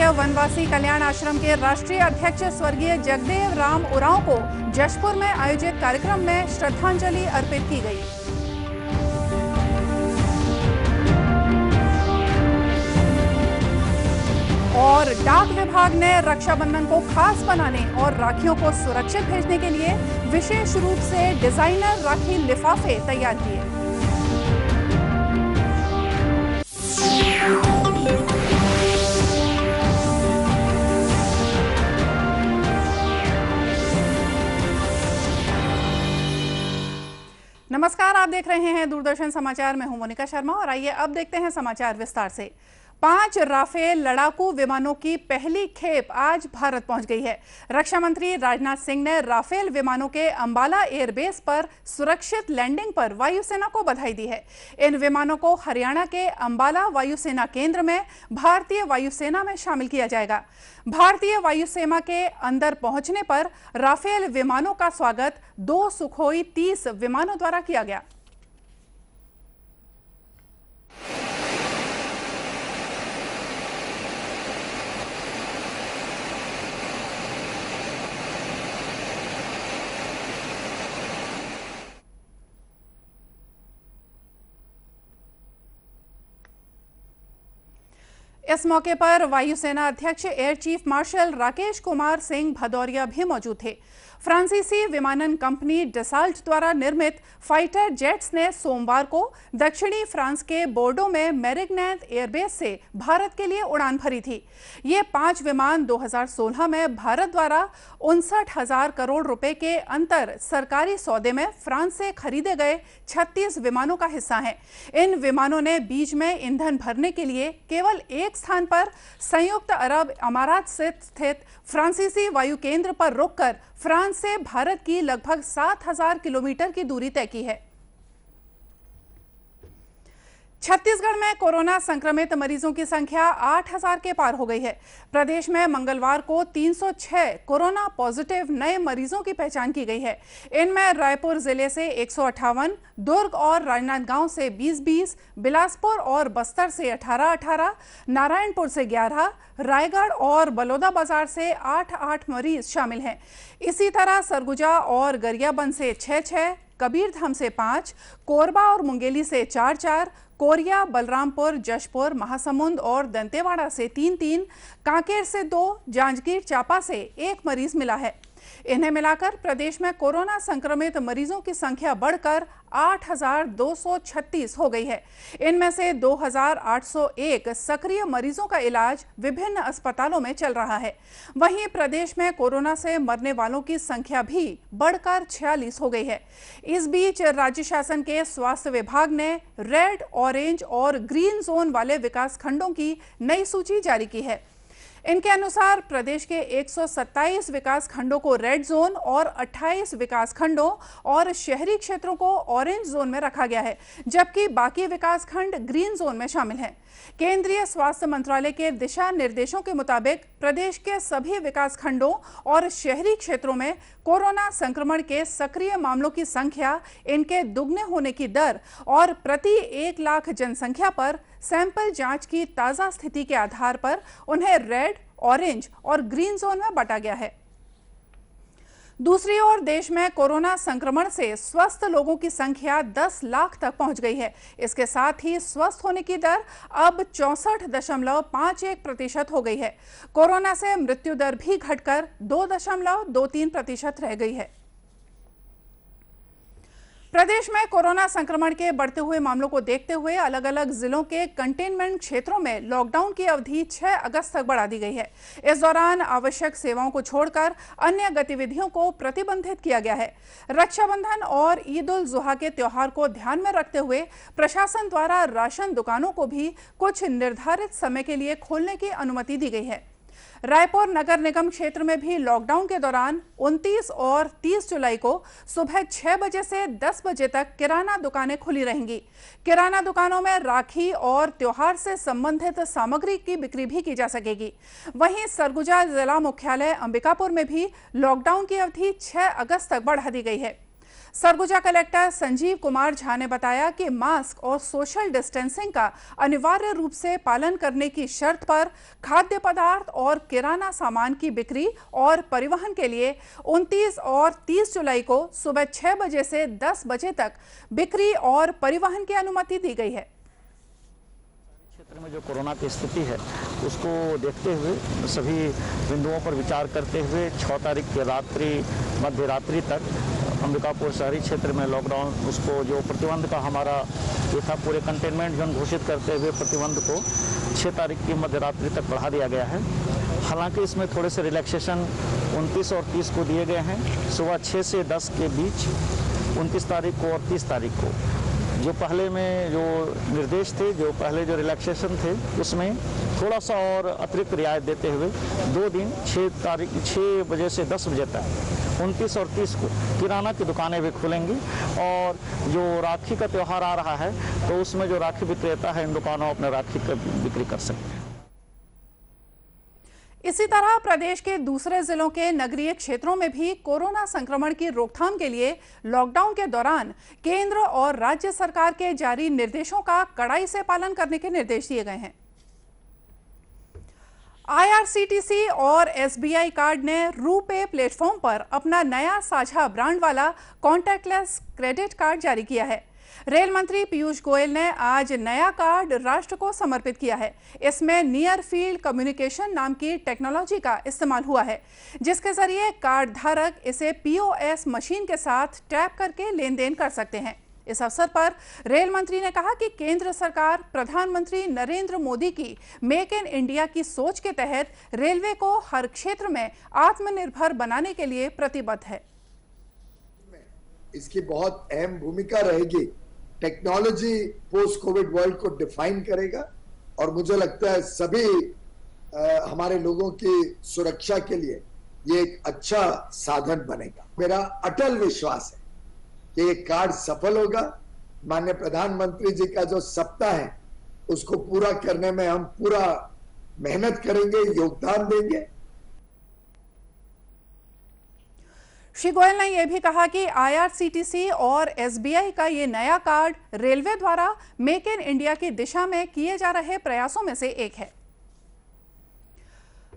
राष्ट्रीय वनवासी कल्याण आश्रम के राष्ट्रीय अध्यक्ष स्वर्गीय जगदेव राम उरांव को जशपुर में आयोजित कार्यक्रम में श्रद्धांजलि अर्पित की गई। और डाक विभाग ने रक्षाबंधन को खास बनाने और राखियों को सुरक्षित भेजने के लिए विशेष रूप से डिजाइनर राखी लिफाफे तैयार किए। नमस्कार, आप देख रहे हैं दूरदर्शन समाचार। मैं हूं मोनिका शर्मा और आइए अब देखते हैं समाचार विस्तार से। 5 राफेल लड़ाकू विमानों की पहली खेप आज भारत पहुंच गई है। रक्षा मंत्री राजनाथ सिंह ने राफेल विमानों के अंबाला एयरबेस पर सुरक्षित लैंडिंग पर वायुसेना को बधाई दी है। इन विमानों को हरियाणा के अंबाला वायुसेना केंद्र में भारतीय वायुसेना में शामिल किया जाएगा। भारतीय वायुसेना के अंदर पहुंचने पर राफेल विमानों का स्वागत 2 सुखोई 30 विमानों द्वारा किया गया। इस मौके पर वायुसेना अध्यक्ष air chief marshal Rakesh Kumar Singh Bhadauria भी मौजूद थे। फ्रांसीसी विमानन कंपनी डसाल्ट द्वारा निर्मित फाइटर जेट्स ने सोमवार को दक्षिणी फ्रांस के बोर्डो में मेरिग्नैंत एयरबेस से भारत के लिए उड़ान भरी थी। ये 5 विमान 2016 में भारत द्वारा 59,000 करोड़ रुपए के अंतर सरकारी सौदे में फ्रांस से खरीदे गए 36 विमानों का हिस्सा हैं। इन विमानों ने बीच में ईंधन भरने के लिए केवल एक स्थान पर संयुक्त अरब अमारात से स्थित फ्रांसीसी वायु केंद्र पर रुककर फ्रांस से भारत की लगभग 7,000 किलोमीटर की दूरी तय की है। छत्तीसगढ़ में कोरोना संक्रमित मरीजों की संख्या 8,000 के पार हो गई है। प्रदेश में मंगलवार को 306 कोरोना पॉजिटिव नए मरीजों की पहचान की गई है। इनमें रायपुर जिले से 158, दुर्ग और राजनांदगांव से 20-20, बिलासपुर और बस्तर से 18-18, नारायणपुर से 11, रायगढ़ और बलौदाबाजार से 8-8 मरीज शामिल हैं। इसी तरह सरगुजा और गरियाबंद से 6-6, कबीरधाम से 5, कोरबा और मुंगेली से 4-4, कोरिया, बलरामपुर, जशपुर, महासमुंद और दंतेवाड़ा से 3-3, कांकेर से 2, जांजगीर चांपा से 1 मरीज मिला है। इन्हें मिलाकर प्रदेश में कोरोना संक्रमित मरीजों की संख्या बढ़कर 8,236 हो गई है। इनमें से 2,801 सक्रिय मरीजों का इलाज विभिन्न अस्पतालों में चल रहा है। वहीं प्रदेश में कोरोना से मरने वालों की संख्या भी बढ़कर 46 हो गई है। इस बीच राज्य शासन के स्वास्थ्य विभाग ने रेड, ऑरेंज और ग्रीन जोन वाले विकास खंडों की नई सूची जारी की है। इनके अनुसार प्रदेश के 127 विकास खंडों को रेड जोन और 28 विकास खंडों और शहरी क्षेत्रों को ऑरेंज जोन में रखा गया है, जबकि बाकी विकास खंड ग्रीन जोन में शामिल हैं। केंद्रीय स्वास्थ्य मंत्रालय के दिशा निर्देशों के मुताबिक प्रदेश के सभी विकास खंडों और शहरी क्षेत्रों में कोरोना संक्रमण के सक्रिय मामलों की संख्या, इनके दुगने होने की दर और प्रति 1 लाख जनसंख्या पर सैंपल जांच की ताजा स्थिति के आधार पर उन्हें रेड, ऑरेंज और ग्रीन जोन में बांटा गया है। दूसरी ओर देश में कोरोना संक्रमण से स्वस्थ लोगों की संख्या 10 लाख तक पहुंच गई है। इसके साथ ही स्वस्थ होने की दर अब 64.51% हो गई है। कोरोना से मृत्यु दर भी घटकर 2.23% रह गई है। प्रदेश में कोरोना संक्रमण के बढ़ते हुए मामलों को देखते हुए अलग अलग जिलों के कंटेनमेंट क्षेत्रों में लॉकडाउन की अवधि 6 अगस्त तक बढ़ा दी गई है। इस दौरान आवश्यक सेवाओं को छोड़कर अन्य गतिविधियों को प्रतिबंधित किया गया है। रक्षाबंधन और ईद उल जुहा के त्योहार को ध्यान में रखते हुए प्रशासन द्वारा राशन दुकानों को भी कुछ निर्धारित समय के लिए खोलने की अनुमति दी गई है। रायपुर नगर निगम क्षेत्र में भी लॉकडाउन के दौरान 29 और 30 जुलाई को सुबह 6 बजे से 10 बजे तक किराना दुकानें खुली रहेंगी। किराना दुकानों में राखी और त्योहार से संबंधित सामग्री की बिक्री भी की जा सकेगी। वहीं सरगुजा जिला मुख्यालय अंबिकापुर में भी लॉकडाउन की अवधि 6 अगस्त तक बढ़ा दी गई है। सरगुजा कलेक्टर संजीव कुमार झा ने बताया कि मास्क और सोशल डिस्टेंसिंग का अनिवार्य रूप से पालन करने की शर्त पर खाद्य पदार्थ और किराना सामान की बिक्री और परिवहन के लिए 29 और 30 जुलाई को सुबह 6 बजे से 10 बजे तक बिक्री और परिवहन की अनुमति दी गई है। क्षेत्र में जो कोरोना की स्थिति है उसको देखते हुए सभी बिंदुओं पर विचार करते हुए 6 तारीख की मध्य रात्रि तक अंबिकापुर शहरी क्षेत्र में लॉकडाउन उसको जो प्रतिबंध का हमारा ये था पूरे कंटेनमेंट जोन घोषित करते हुए प्रतिबंध को 6 तारीख की मध्य रात्रि तक बढ़ा दिया गया है। हालांकि इसमें थोड़े से रिलैक्सेशन 29 और 30 को दिए गए हैं। सुबह 6 से 10 के बीच 29 तारीख को और 30 तारीख को जो पहले में जो निर्देश थे, जो पहले जो रिलैक्सेशन थे, उसमें थोड़ा सा और अतिरिक्त रियायत देते हुए 2 दिन 6 बजे से 10 बजे तक 29 और 30 को किराना की दुकानें भी खुलेंगी और जो राखी का त्यौहार आ रहा है तो उसमें जो राखी विक्रेता है इन दुकानों अपने राखी की बिक्री कर सकते हैं। इसी तरह प्रदेश के दूसरे जिलों के नगरीय क्षेत्रों में भी कोरोना संक्रमण की रोकथाम के लिए लॉकडाउन के दौरान केंद्र और राज्य सरकार के जारी निर्देशों का कड़ाई से पालन करने के निर्देश दिए गए हैं। IRCTC और SBI कार्ड ने रूपे प्लेटफॉर्म पर अपना नया साझा ब्रांड वाला कॉन्टैक्टलेस क्रेडिट कार्ड जारी किया है। रेल मंत्री पीयूष गोयल ने आज नया कार्ड राष्ट्र को समर्पित किया है। इसमें नियर फील्ड कम्युनिकेशन नाम की टेक्नोलॉजी का इस्तेमाल हुआ है, जिसके जरिए कार्ड धारक इसे POS मशीन के साथ टैप करके लेन देन कर सकते हैं। इस अवसर पर रेल मंत्री ने कहा कि केंद्र सरकार प्रधानमंत्री नरेंद्र मोदी की मेक इन इंडिया की सोच के तहत रेलवे को हर क्षेत्र में आत्मनिर्भर बनाने के लिए प्रतिबद्ध है। इसकी बहुत अहम भूमिका रहेगी। टेक्नोलॉजी पोस्ट कोविड वर्ल्ड को डिफाइन करेगा और मुझे लगता है सभी हमारे लोगों की सुरक्षा के लिए ये एक अच्छा साधन बनेगा। मेरा अटल विश्वास है कि ये कार्ड सफल होगा। माननीय प्रधानमंत्री जी का जो सप्ताह है उसको पूरा करने में हम पूरा मेहनत करेंगे, योगदान देंगे। श्री गोयल ने यह भी कहा कि IRCTC और SBI का ये नया कार्ड रेलवे द्वारा मेक इन इंडिया की दिशा में किए जा रहे प्रयासों में से एक है।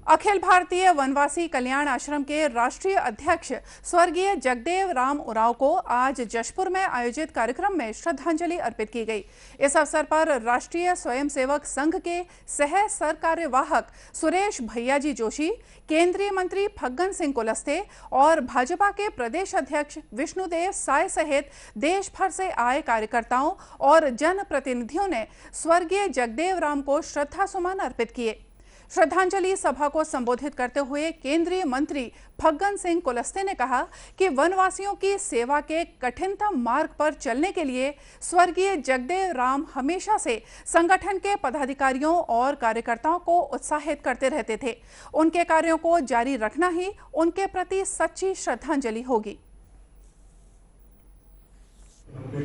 अखिल भारतीय वनवासी कल्याण आश्रम के राष्ट्रीय अध्यक्ष स्वर्गीय जगदेव राम उरांव को आज जशपुर में आयोजित कार्यक्रम में श्रद्धांजलि अर्पित की गई। इस अवसर पर राष्ट्रीय स्वयंसेवक संघ के सह सरकार्यवाहक सुरेश भैयाजी जोशी, केंद्रीय मंत्री फग्गन सिंह कुलस्ते और भाजपा के प्रदेश अध्यक्ष विष्णुदेव साय सहित देश भर से आए कार्यकर्ताओं और जनप्रतिनिधियों ने स्वर्गीय जगदेव राम को श्रद्धासुमन अर्पित किए। श्रद्धांजलि सभा को संबोधित करते हुए केंद्रीय मंत्री फग्गन सिंह कुलस्ते ने कहा कि वनवासियों की सेवा के कठिनतम मार्ग पर चलने के लिए स्वर्गीय जगदेव राम हमेशा से संगठन के पदाधिकारियों और कार्यकर्ताओं को उत्साहित करते रहते थे। उनके कार्यों को जारी रखना ही उनके प्रति सच्ची श्रद्धांजलि होगी।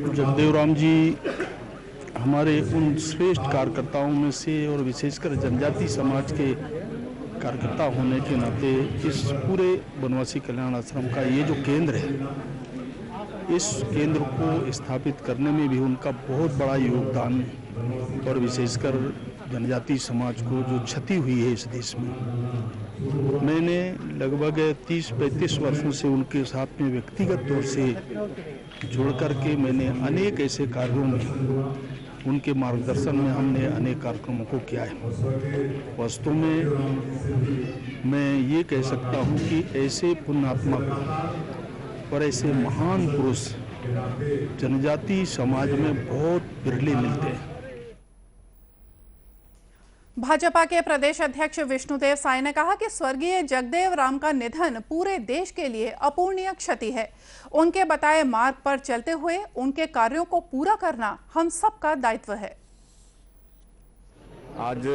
जगदेव राम जी हमारे उन श्रेष्ठ कार्यकर्ताओं में से और विशेषकर जनजाति समाज के कार्यकर्ता होने के नाते इस पूरे वनवासी कल्याण आश्रम का ये जो केंद्र है, इस केंद्र को स्थापित करने में भी उनका बहुत बड़ा योगदान और विशेषकर जनजाति समाज को जो क्षति हुई है इस देश में, मैंने लगभग 30-35 वर्षों से उनके साथ में व्यक्तिगत तौर से जुड़ करके मैंने अनेक ऐसे कार्यों में उनके मार्गदर्शन में हमने अनेक कार्यक्रमों को किया है। वास्तव में मैं ये कह सकता हूँ कि ऐसे पुण्यात्मक और ऐसे महान पुरुष जनजाति समाज में बहुत बिरले मिलते हैं। भाजपा के प्रदेश अध्यक्ष विष्णुदेव साय ने कहा कि स्वर्गीय जगदेव राम का निधन पूरे देश के लिए अपूरणीय क्षति है। उनके बताए मार्ग पर चलते हुए उनके कार्यों को पूरा करना हम सबका दायित्व है। आज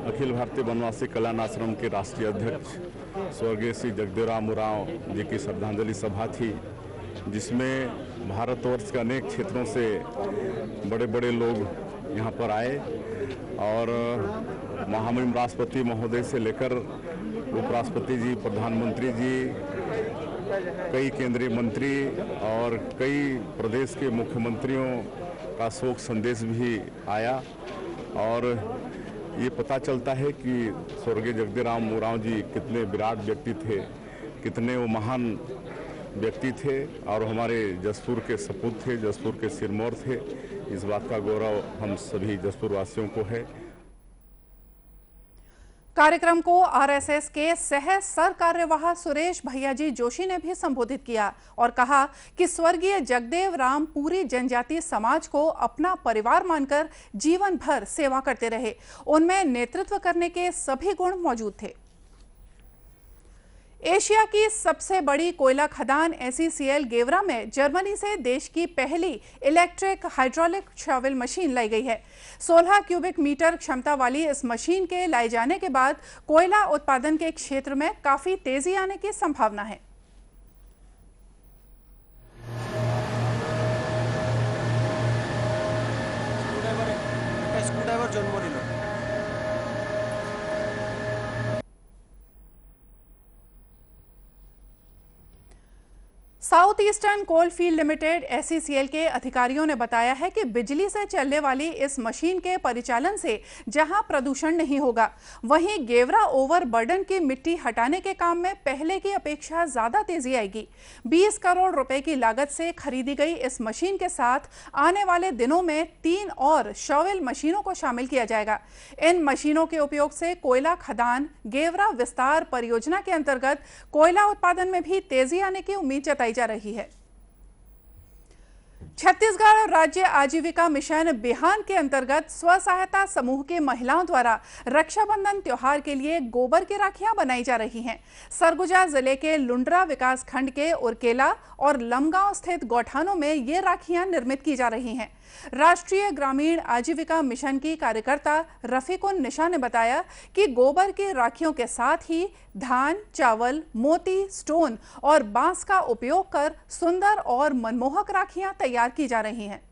अखिल भारतीय वनवासी कल्याण आश्रम के राष्ट्रीय अध्यक्ष स्वर्गीय श्री जगदेव राम उरांव जी की श्रद्धांजलि सभा थी, जिसमें भारतवर्ष के अनेक क्षेत्रों से बड़े बड़े लोग यहाँ पर आए और महामहिम राष्ट्रपति महोदय से लेकर उपराष्ट्रपति जी, प्रधानमंत्री जी, कई केंद्रीय मंत्री और कई प्रदेश के मुख्यमंत्रियों का शोक संदेश भी आया और ये पता चलता है कि स्वर्गीय जगदेवराम उरांव जी कितने विराट व्यक्ति थे, कितने वो महान व्यक्ति थे और हमारे जसपुर के सपूत थे, जसपुर के सिरमौर थे। इस बात का गौरव हम सभी जसपुर वासियों को है। कार्यक्रम को आरएसएस के सह सर कार्यवाह सुरेश भैयाजी जोशी ने भी संबोधित किया और कहा कि स्वर्गीय जगदेव राम पूरी जनजातीय समाज को अपना परिवार मानकर जीवन भर सेवा करते रहे। उनमें नेतृत्व करने के सभी गुण मौजूद थे। एशिया की सबसे बड़ी कोयला खदान SECL गेवरा में जर्मनी से देश की पहली इलेक्ट्रिक हाइड्रोलिक शॉवेल मशीन लाई गई है। 16 क्यूबिक मीटर क्षमता वाली इस मशीन के लाए जाने के बाद कोयला उत्पादन के क्षेत्र में काफी तेजी आने की संभावना है। South eastern coalfield limited SECL के अधिकारियों ने बताया है कि बिजली से चलने वाली इस मशीन के परिचालन से जहां प्रदूषण नहीं होगा, वहीं गेवरा ओवरबर्डन की मिट्टी हटाने के काम में पहले की अपेक्षा ज्यादा तेजी आएगी। 20 करोड़ रुपए की लागत से खरीदी गई इस मशीन के साथ आने वाले दिनों में 3 और शॉवेल मशीनों को शामिल किया जाएगा। इन मशीनों के उपयोग से कोयला खदान गेवरा विस्तार परियोजना के अंतर्गत कोयला उत्पादन में भी तेजी आने की उम्मीद जताई जा रही है। छत्तीसगढ़ राज्य आजीविका मिशन बिहान के अंतर्गत स्व सहायता समूह के महिलाओं द्वारा रक्षाबंधन त्योहार के लिए गोबर की राखियां बनाई जा रही हैं। सरगुजा जिले के लुंड्रा विकास खंड के उरकेला और लमगांव स्थित गौठानों में ये राखियां निर्मित की जा रही हैं। राष्ट्रीय ग्रामीण आजीविका मिशन की कार्यकर्ता रफीकुन निशा ने बताया कि गोबर की राखियों के साथ ही धान, चावल, मोती, स्टोन और बांस का उपयोग कर सुंदर और मनमोहक राखियां तैयार की जा रही हैं।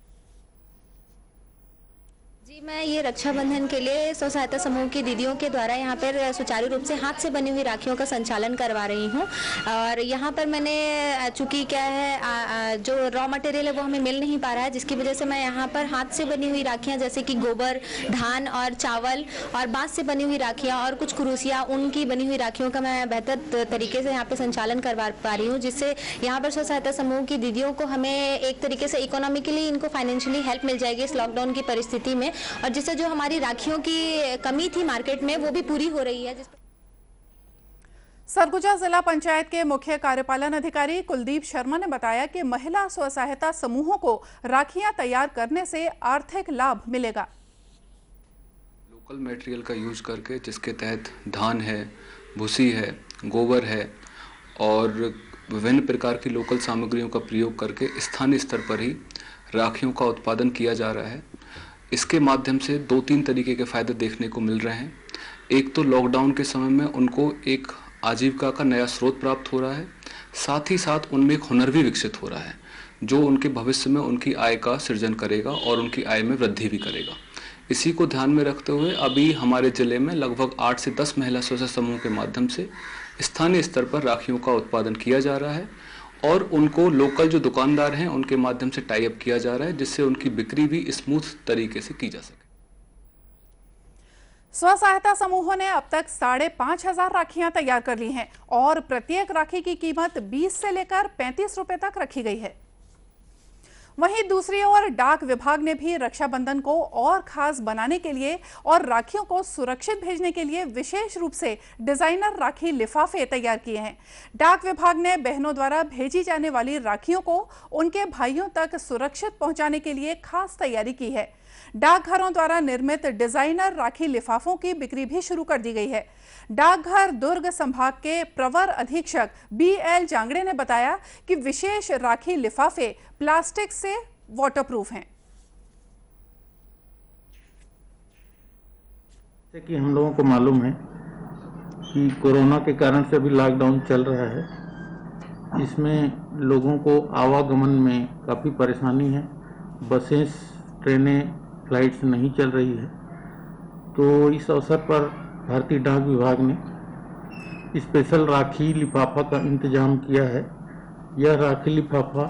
जी, मैं ये रक्षाबंधन के लिए स्व सहायता समूह की दीदियों के द्वारा यहाँ पर सुचारू रूप से हाथ से बनी हुई राखियों का संचालन करवा रही हूँ। और यहाँ पर मैंने चूँकि क्या है जो रॉ मटेरियल है वो हमें मिल नहीं पा रहा है, जिसकी वजह से मैं यहाँ पर हाथ से बनी हुई राखियाँ जैसे कि गोबर, धान और चावल और बांस से बनी हुई राखियाँ और कुछ कुरूसियाँ ऊन की बनी हुई राखियों का मैं बेहतर तरीके से यहाँ पर संचालन करवा पा रही हूँ, जिससे यहाँ पर स्व सहायता समूह की दीदियों को हमें एक तरीके से इकोनॉमिकली इनको फाइनेंशियली हेल्प मिल जाएगी इस लॉकडाउन की परिस्थिति में, और जिससे जो हमारी राखियों की कमी थी मार्केट में वो भी पूरी हो रही है। सरगुजा जिला पंचायत के मुख्य कार्यपालन अधिकारी कुलदीप शर्मा ने बताया कि महिला स्व सहायता समूहों को राखियां तैयार करने से आर्थिक लाभ मिलेगा। लोकल मटेरियल का यूज करके, जिसके तहत धान है, भूसी है, गोबर है और विभिन्न प्रकार की लोकल सामग्रियों का प्रयोग करके स्थानीय स्तर पर ही राखियों का उत्पादन किया जा रहा है। इसके माध्यम से 2-3 तरीके के फ़ायदे देखने को मिल रहे हैं। एक तो लॉकडाउन के समय में उनको एक आजीविका का नया स्रोत प्राप्त हो रहा है, साथ ही साथ उनमें एक हुनर भी विकसित हो रहा है जो उनके भविष्य में उनकी आय का सृजन करेगा और उनकी आय में वृद्धि भी करेगा। इसी को ध्यान में रखते हुए अभी हमारे ज़िले में लगभग 8 से 10 महिला स्वसहायता समूह के माध्यम से स्थानीय स्तर पर राखियों का उत्पादन किया जा रहा है और उनको लोकल जो दुकानदार हैं उनके माध्यम से टाई अप किया जा रहा है, जिससे उनकी बिक्री भी स्मूथ तरीके से की जा सके। स्व सहायता समूहों ने अब तक 5,500 राखियां तैयार कर ली हैं और प्रत्येक राखी की कीमत 20 से लेकर 35 रुपए तक रखी गई है। वहीं दूसरी ओर डाक विभाग ने भी रक्षाबंधन को और खास बनाने के लिए और राखियों को सुरक्षित भेजने के लिए विशेष रूप से डिजाइनर राखी लिफाफे तैयार किए हैं। डाक विभाग ने बहनों द्वारा भेजी जाने वाली राखियों को उनके भाइयों तक सुरक्षित पहुंचाने के लिए खास तैयारी की है। डाकघरों द्वारा निर्मित डिजाइनर राखी लिफाफों की बिक्री भी शुरू कर दी गई है। डाकघर दुर्ग संभाग के प्रवर अधीक्षक BL जांगड़े ने बताया कि विशेष राखी लिफाफे प्लास्टिक से वाटरप्रूफ हैं। जैसे कि हम लोगों को मालूम है कि कोरोना के कारण से अभी लॉकडाउन चल रहा है, इसमें लोगों को आवागमन में काफ़ी परेशानी है। बसें, ट्रेनें, फ्लाइट्स नहीं चल रही है, तो इस अवसर पर भारतीय डाक विभाग ने स्पेशल राखी लिफाफा का इंतजाम किया है यह राखी लिफाफा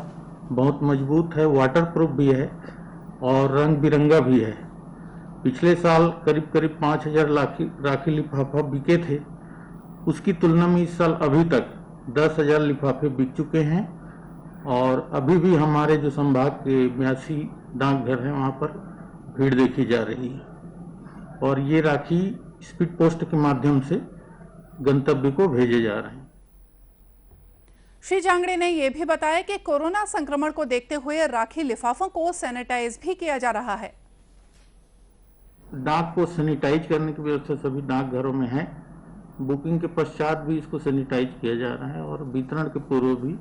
बहुत मजबूत है, वाटरप्रूफ भी है और रंग बिरंगा भी है। पिछले साल करीब 5000 राखी लिफाफा बिके थे, उसकी तुलना में इस साल अभी तक 10,000 लिफाफे बिक चुके हैं और अभी भी हमारे जो संभाग के 82 डाकघर हैं वहाँ पर भीड़ देखी जा रही है और ये राखी स्पीड पोस्ट के माध्यम से गंतव्य को भेजे जा रहे हैं। श्री जांगड़े ने यह भी बताया कि कोरोना संक्रमण को देखते हुए राखी लिफाफों को सैनिटाइज भी किया जा रहा है। डाक को सैनिटाइज करने की व्यवस्था सभी डाकघरों में है। बुकिंग के पश्चात भी इसको सैनिटाइज किया जा रहा है और वितरण के पूर्व भी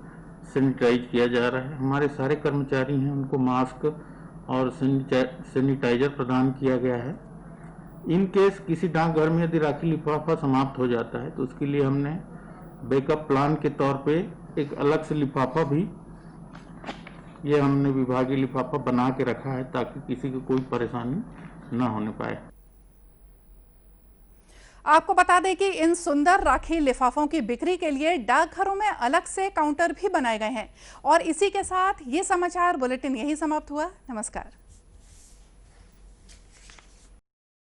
सैनिटाइज किया जा रहा है। हमारे सारे कर्मचारी हैं, उनको मास्क और सैनिटाइजर प्रदान किया गया है। इन केस किसी डाकघर में यदि राखी लिफाफा समाप्त हो जाता है तो उसके लिए हमने बैकअप प्लान के तौर पे एक अलग से लिफाफा भी ये हमने विभागीय लिफाफा बना के रखा है ताकि किसी को कोई परेशानी न होने पाए। आपको बता दें कि इन सुंदर राखी लिफाफों की बिक्री के लिए डाकघरों में अलग से काउंटर भी बनाए गए हैं। और इसी के साथ ये समाचार बुलेटिन यही समाप्त हुआ। नमस्कार।